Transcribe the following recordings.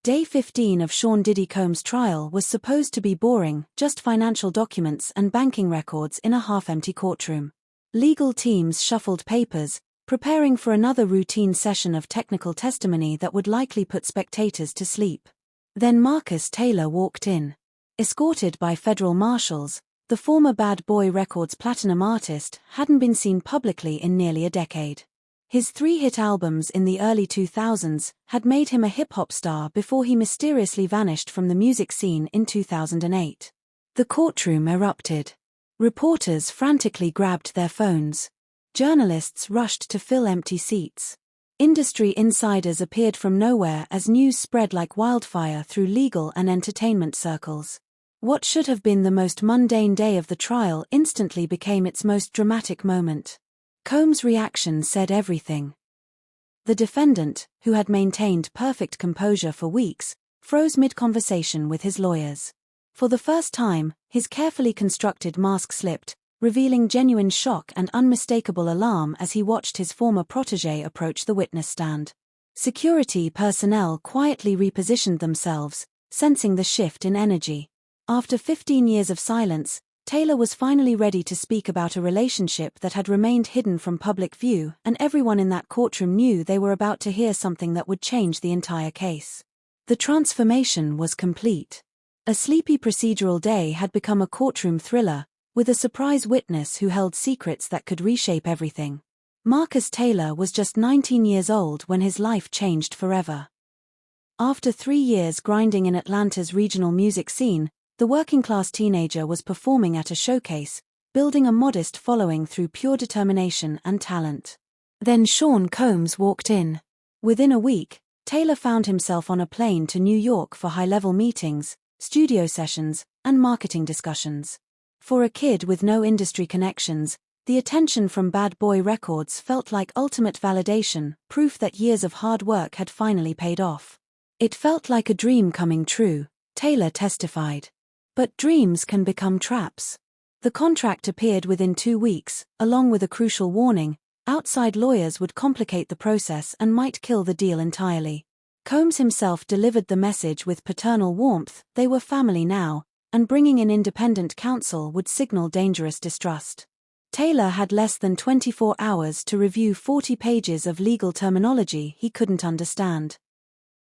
Day 15 of Sean Diddy Combs' trial was supposed to be boring, just financial documents and banking records in a half-empty courtroom. Legal teams shuffled papers, preparing for another routine session of technical testimony that would likely put spectators to sleep. Then Marcus Taylor walked in. Escorted by federal marshals, the former Bad Boy Records platinum artist hadn't been seen publicly in nearly a decade. His 3 hit albums in the early 2000s had made him a hip-hop star before he mysteriously vanished from the music scene in 2008. The courtroom erupted. Reporters frantically grabbed their phones. Journalists rushed to fill empty seats. Industry insiders appeared from nowhere as news spread like wildfire through legal and entertainment circles. What should have been the most mundane day of the trial instantly became its most dramatic moment. Combs' reaction said everything. The defendant, who had maintained perfect composure for weeks, froze mid-conversation with his lawyers. For the first time, his carefully constructed mask slipped, revealing genuine shock and unmistakable alarm as he watched his former protégé approach the witness stand. Security personnel quietly repositioned themselves, sensing the shift in energy. After 15 years of silence, Taylor was finally ready to speak about a relationship that had remained hidden from public view, and everyone in that courtroom knew they were about to hear something that would change the entire case. The transformation was complete. A sleepy procedural day had become a courtroom thriller, with a surprise witness who held secrets that could reshape everything. Marcus Taylor was just 19 years old when his life changed forever. After 3 years grinding in Atlanta's regional music scene, the working-class teenager was performing at a showcase, building a modest following through pure determination and talent. Then Sean Combs walked in. Within a week, Taylor found himself on a plane to New York for high-level meetings, studio sessions, and marketing discussions. For a kid with no industry connections, the attention from Bad Boy Records felt like ultimate validation, proof that years of hard work had finally paid off. It felt like a dream coming true, Taylor testified. But dreams can become traps. The contract appeared within 2 weeks, along with a crucial warning: outside lawyers would complicate the process and might kill the deal entirely. Combs himself delivered the message with paternal warmth: they were family now, and bringing in independent counsel would signal dangerous distrust. Taylor had less than 24 hours to review 40 pages of legal terminology he couldn't understand.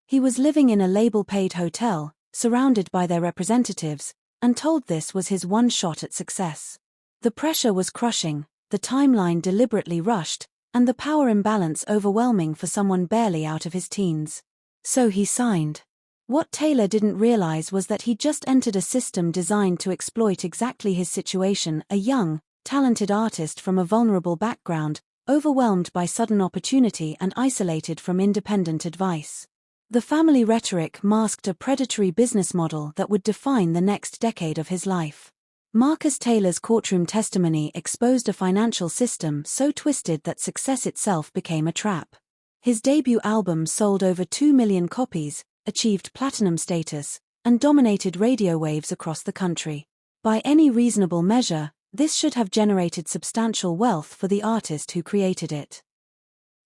He was living in a label-paid hotel, surrounded by their representatives, and told this was his one shot at success. The pressure was crushing, the timeline deliberately rushed, and the power imbalance overwhelming for someone barely out of his teens. So he signed. What Taylor didn't realize was that he'd just entered a system designed to exploit exactly his situation: a young, talented artist from a vulnerable background, overwhelmed by sudden opportunity and isolated from independent advice. The family rhetoric masked a predatory business model that would define the next decade of his life. Marcus Taylor's courtroom testimony exposed a financial system so twisted that success itself became a trap. His debut album sold over 2 million copies, achieved platinum status, and dominated radio waves across the country. By any reasonable measure, this should have generated substantial wealth for the artist who created it.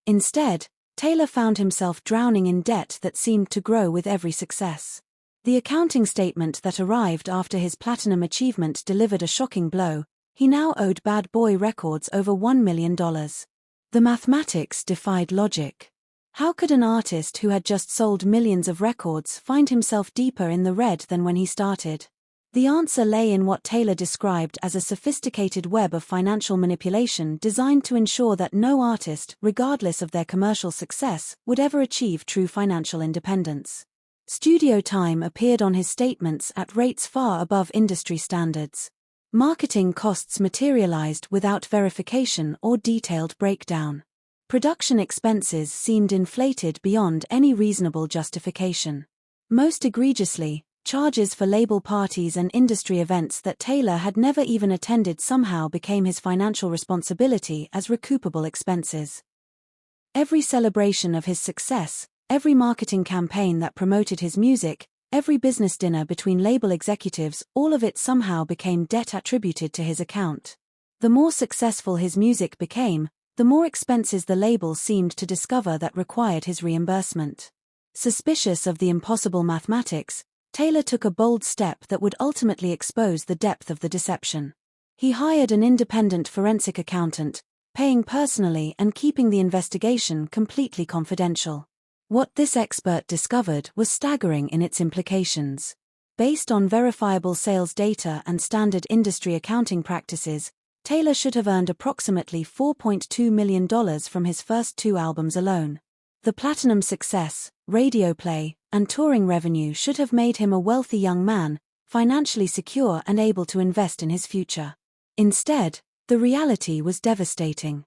Instead, Taylor found himself drowning in debt that seemed to grow with every success. The accounting statement that arrived after his platinum achievement delivered a shocking blow: he now owed Bad Boy Records over $1 million. The mathematics defied logic. How could an artist who had just sold millions of records find himself deeper in the red than when he started? The answer lay in what Taylor described as a sophisticated web of financial manipulation designed to ensure that no artist, regardless of their commercial success, would ever achieve true financial independence. Studio time appeared on his statements at rates far above industry standards. Marketing costs materialized without verification or detailed breakdown. Production expenses seemed inflated beyond any reasonable justification. Most egregiously, charges for label parties and industry events that Taylor had never even attended somehow became his financial responsibility as recoupable expenses. Every celebration of his success, every marketing campaign that promoted his music, every business dinner between label executives, all of it somehow became debt attributed to his account. The more successful his music became, the more expenses the label seemed to discover that required his reimbursement. Suspicious of the impossible mathematics, Taylor took a bold step that would ultimately expose the depth of the deception. He hired an independent forensic accountant, paying personally and keeping the investigation completely confidential. What this expert discovered was staggering in its implications. Based on verifiable sales data and standard industry accounting practices, Taylor should have earned approximately $4.2 million from his first 2 albums alone. The platinum success, radio play, and touring revenue should have made him a wealthy young man, financially secure and able to invest in his future. Instead, the reality was devastating.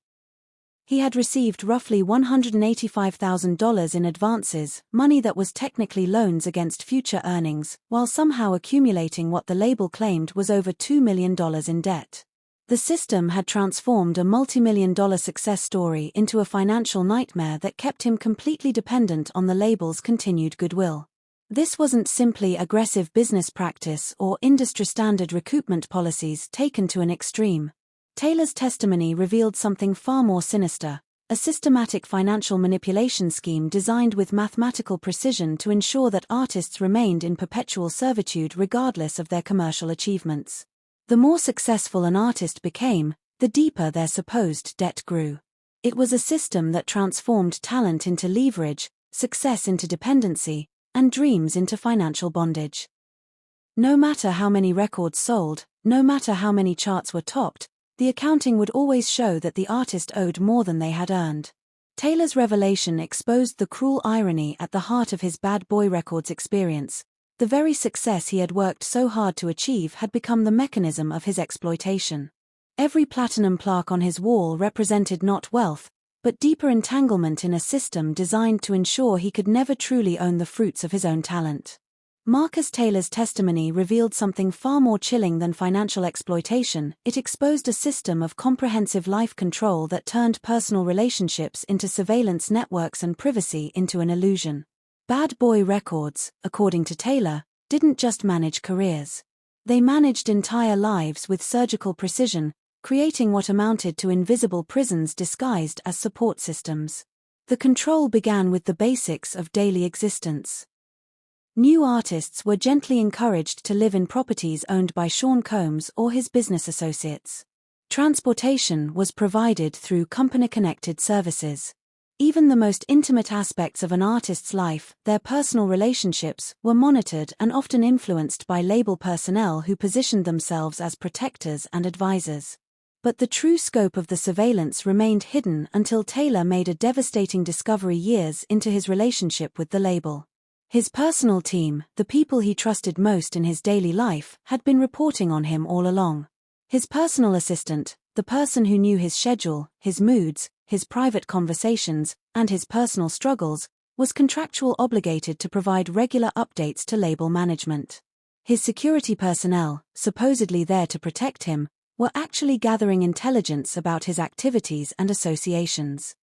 He had received roughly $185,000 in advances, money that was technically loans against future earnings, while somehow accumulating what the label claimed was over $2 million in debt. The system had transformed a multi-million-dollar success story into a financial nightmare that kept him completely dependent on the label's continued goodwill. This wasn't simply aggressive business practice or industry-standard recoupment policies taken to an extreme. Taylor's testimony revealed something far more sinister, a systematic financial manipulation scheme designed with mathematical precision to ensure that artists remained in perpetual servitude regardless of their commercial achievements. The more successful an artist became, the deeper their supposed debt grew. It was a system that transformed talent into leverage, success into dependency, and dreams into financial bondage. No matter how many records sold, no matter how many charts were topped, the accounting would always show that the artist owed more than they had earned. Taylor's revelation exposed the cruel irony at the heart of his Bad Boy Records experience. The very success he had worked so hard to achieve had become the mechanism of his exploitation. Every platinum plaque on his wall represented not wealth, but deeper entanglement in a system designed to ensure he could never truly own the fruits of his own talent. Marcus Taylor's testimony revealed something far more chilling than financial exploitation. It exposed a system of comprehensive life control that turned personal relationships into surveillance networks and privacy into an illusion. Bad Boy Records, according to Taylor, didn't just manage careers. They managed entire lives with surgical precision, creating what amounted to invisible prisons disguised as support systems. The control began with the basics of daily existence. New artists were gently encouraged to live in properties owned by Sean Combs or his business associates. Transportation was provided through company-connected services. Even the most intimate aspects of an artist's life, their personal relationships, were monitored and often influenced by label personnel who positioned themselves as protectors and advisors. But the true scope of the surveillance remained hidden until Taylor made a devastating discovery years into his relationship with the label. His personal team, the people he trusted most in his daily life, had been reporting on him all along. His personal assistant, the person who knew his schedule, his moods, his private conversations, and his personal struggles, was contractually obligated to provide regular updates to label management. His security personnel, supposedly there to protect him, were actually gathering intelligence about his activities and associations.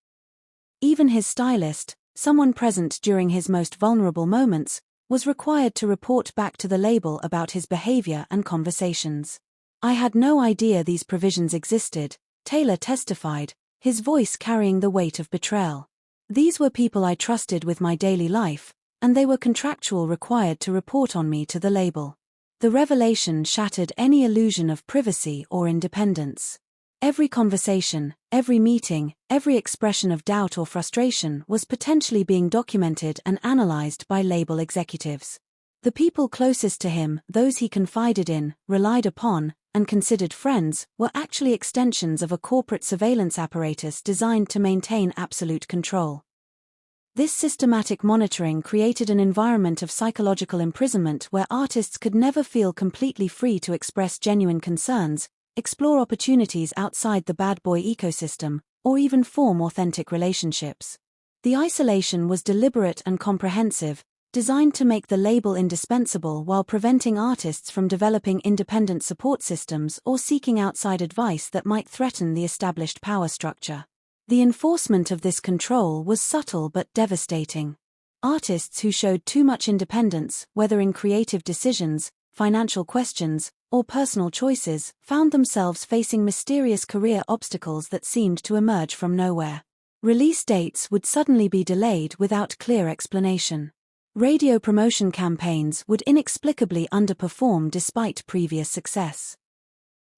Even his stylist, someone present during his most vulnerable moments, was required to report back to the label about his behavior and conversations. "I had no idea these provisions existed," Taylor testified, his voice carrying the weight of betrayal. "These were people I trusted with my daily life, and they were contractually required to report on me to the label." The revelation shattered any illusion of privacy or independence. Every conversation, every meeting, every expression of doubt or frustration was potentially being documented and analyzed by label executives. The people closest to him, those he confided in, relied upon, and considered friends, were actually extensions of a corporate surveillance apparatus designed to maintain absolute control. This systematic monitoring created an environment of psychological imprisonment where artists could never feel completely free to express genuine concerns, explore opportunities outside the bad boy ecosystem, or even form authentic relationships. The isolation was deliberate and comprehensive, designed to make the label indispensable while preventing artists from developing independent support systems or seeking outside advice that might threaten the established power structure. The enforcement of this control was subtle but devastating. Artists who showed too much independence, whether in creative decisions, financial questions, or personal choices, found themselves facing mysterious career obstacles that seemed to emerge from nowhere. Release dates would suddenly be delayed without clear explanation. Radio promotion campaigns would inexplicably underperform despite previous success.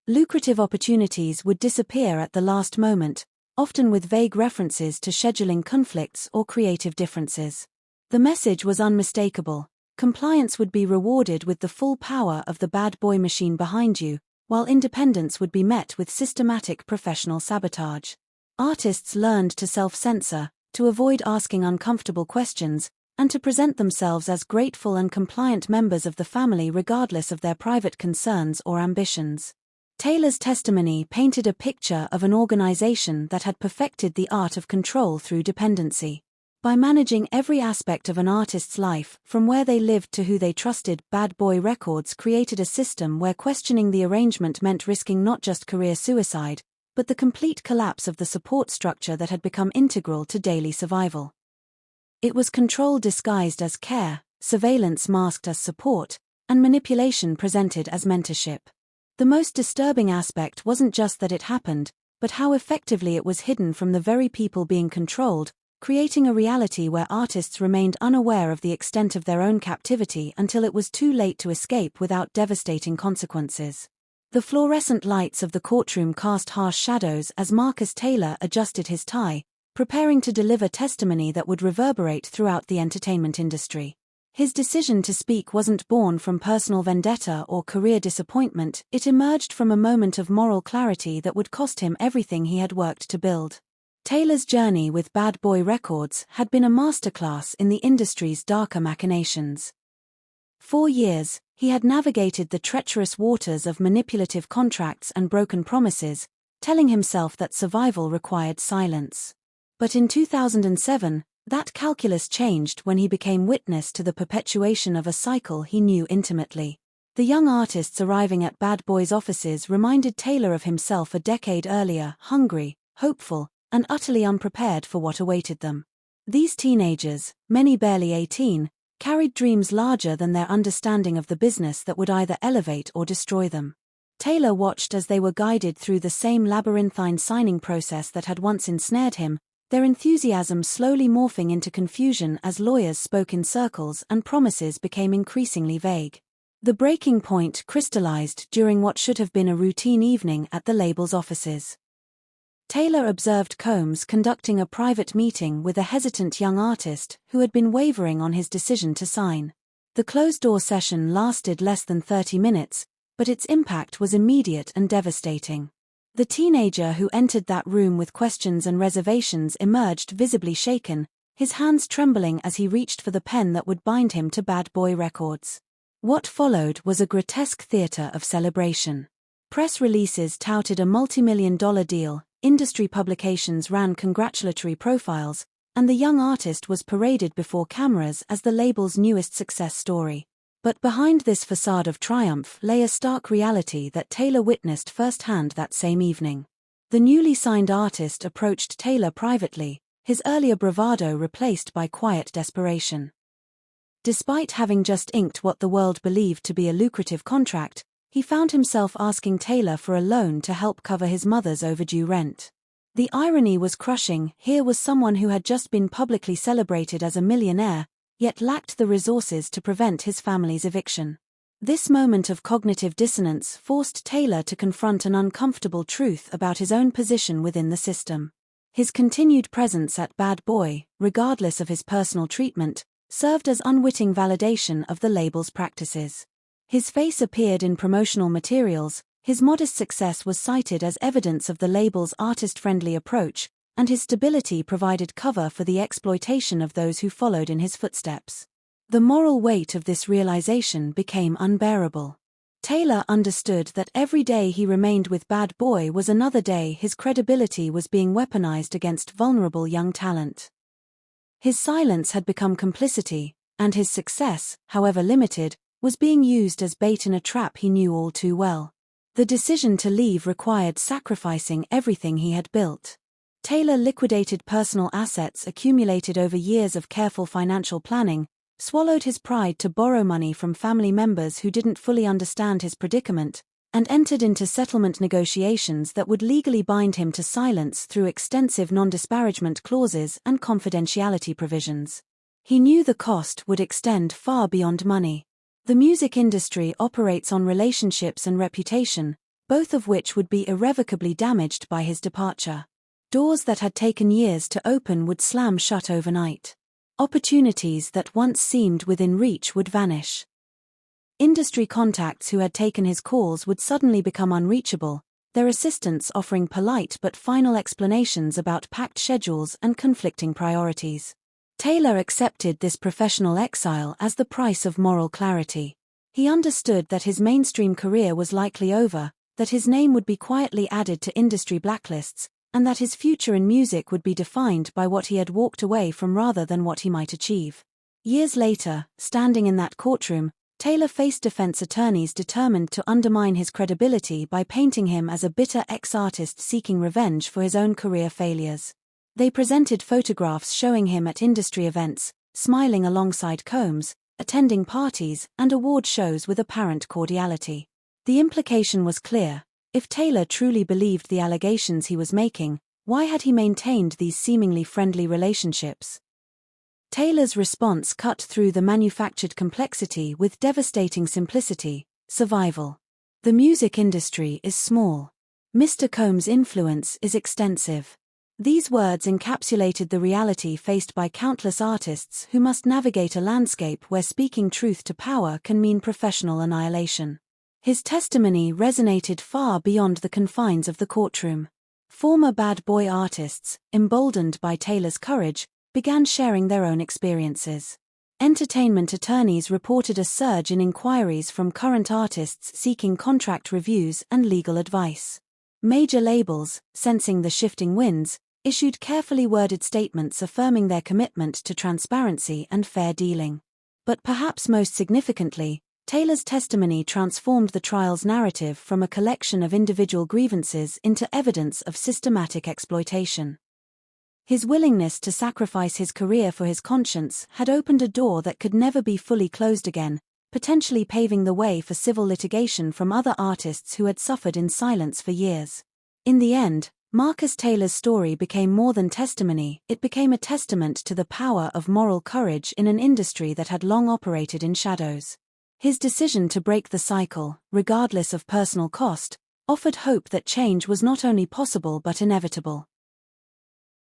Lucrative opportunities would disappear at the last moment, often with vague references to scheduling conflicts or creative differences. The message was unmistakable: compliance would be rewarded with the full power of the bad boy machine behind you, while independence would be met with systematic professional sabotage. Artists learned to self-censor, to avoid asking uncomfortable questions, and to present themselves as grateful and compliant members of the family regardless of their private concerns or ambitions. Taylor's testimony painted a picture of an organization that had perfected the art of control through dependency. By managing every aspect of an artist's life, from where they lived to who they trusted, Bad Boy Records created a system where questioning the arrangement meant risking not just career suicide, but the complete collapse of the support structure that had become integral to daily survival. It was control disguised as care, surveillance masked as support, and manipulation presented as mentorship. The most disturbing aspect wasn't just that it happened, but how effectively it was hidden from the very people being controlled, creating a reality where artists remained unaware of the extent of their own captivity until it was too late to escape without devastating consequences. The fluorescent lights of the courtroom cast harsh shadows as Marcus Taylor adjusted his tie, preparing to deliver testimony that would reverberate throughout the entertainment industry. His decision to speak wasn't born from personal vendetta or career disappointment, it emerged from a moment of moral clarity that would cost him everything he had worked to build. Taylor's journey with Bad Boy Records had been a masterclass in the industry's darker machinations. For years, he had navigated the treacherous waters of manipulative contracts and broken promises, telling himself that survival required silence. But in 2007, that calculus changed when he became witness to the perpetuation of a cycle he knew intimately. The young artists arriving at Bad Boy's offices reminded Taylor of himself a decade earlier, hungry, hopeful, and utterly unprepared for what awaited them. These teenagers, many barely 18, carried dreams larger than their understanding of the business that would either elevate or destroy them. Taylor watched as they were guided through the same labyrinthine signing process that had once ensnared him, their enthusiasm slowly morphing into confusion as lawyers spoke in circles and promises became increasingly vague. The breaking point crystallized during what should have been a routine evening at the label's offices. Taylor observed Combs conducting a private meeting with a hesitant young artist who had been wavering on his decision to sign. The closed-door session lasted less than 30 minutes, but its impact was immediate and devastating. The teenager who entered that room with questions and reservations emerged visibly shaken, his hands trembling as he reached for the pen that would bind him to Bad Boy Records. What followed was a grotesque theater of celebration. Press releases touted a multi-million-dollar deal, industry publications ran congratulatory profiles, and the young artist was paraded before cameras as the label's newest success story. But behind this facade of triumph lay a stark reality that Taylor witnessed firsthand that same evening. The newly signed artist approached Taylor privately, his earlier bravado replaced by quiet desperation. Despite having just inked what the world believed to be a lucrative contract, he found himself asking Taylor for a loan to help cover his mother's overdue rent. The irony was crushing. Here was someone who had just been publicly celebrated as a millionaire, yet lacked the resources to prevent his family's eviction. This moment of cognitive dissonance forced Taylor to confront an uncomfortable truth about his own position within the system. His continued presence at Bad Boy, regardless of his personal treatment, served as unwitting validation of the label's practices. His face appeared in promotional materials, his modest success was cited as evidence of the label's artist-friendly approach, and his stability provided cover for the exploitation of those who followed in his footsteps. The moral weight of this realization became unbearable. Taylor understood that every day he remained with Bad Boy was another day his credibility was being weaponized against vulnerable young talent. His silence had become complicity, and his success, however limited, was being used as bait in a trap he knew all too well. The decision to leave required sacrificing everything he had built. Taylor liquidated personal assets accumulated over years of careful financial planning, swallowed his pride to borrow money from family members who didn't fully understand his predicament, and entered into settlement negotiations that would legally bind him to silence through extensive non-disparagement clauses and confidentiality provisions. He knew the cost would extend far beyond money. The music industry operates on relationships and reputation, both of which would be irrevocably damaged by his departure. Doors that had taken years to open would slam shut overnight. Opportunities that once seemed within reach would vanish. Industry contacts who had taken his calls would suddenly become unreachable, their assistants offering polite but final explanations about packed schedules and conflicting priorities. Taylor accepted this professional exile as the price of moral clarity. He understood that his mainstream career was likely over, that his name would be quietly added to industry blacklists, and that his future in music would be defined by what he had walked away from rather than what he might achieve. Years later, standing in that courtroom, Taylor faced defense attorneys determined to undermine his credibility by painting him as a bitter ex-artist seeking revenge for his own career failures. They presented photographs showing him at industry events, smiling alongside Combs, attending parties and award shows with apparent cordiality. The implication was clear. If Taylor truly believed the allegations he was making, why had he maintained these seemingly friendly relationships? Taylor's response cut through the manufactured complexity with devastating simplicity: survival. The music industry is small. Mr. Combs' influence is extensive. These words encapsulated the reality faced by countless artists who must navigate a landscape where speaking truth to power can mean professional annihilation. His testimony resonated far beyond the confines of the courtroom. Former bad boy artists, emboldened by Taylor's courage, began sharing their own experiences. Entertainment attorneys reported a surge in inquiries from current artists seeking contract reviews and legal advice. Major labels, sensing the shifting winds, issued carefully worded statements affirming their commitment to transparency and fair dealing. But perhaps most significantly, Taylor's testimony transformed the trial's narrative from a collection of individual grievances into evidence of systematic exploitation. His willingness to sacrifice his career for his conscience had opened a door that could never be fully closed again, potentially paving the way for civil litigation from other artists who had suffered in silence for years. In the end, Marcus Taylor's story became more than testimony, it became a testament to the power of moral courage in an industry that had long operated in shadows. His decision to break the cycle, regardless of personal cost, offered hope that change was not only possible but inevitable.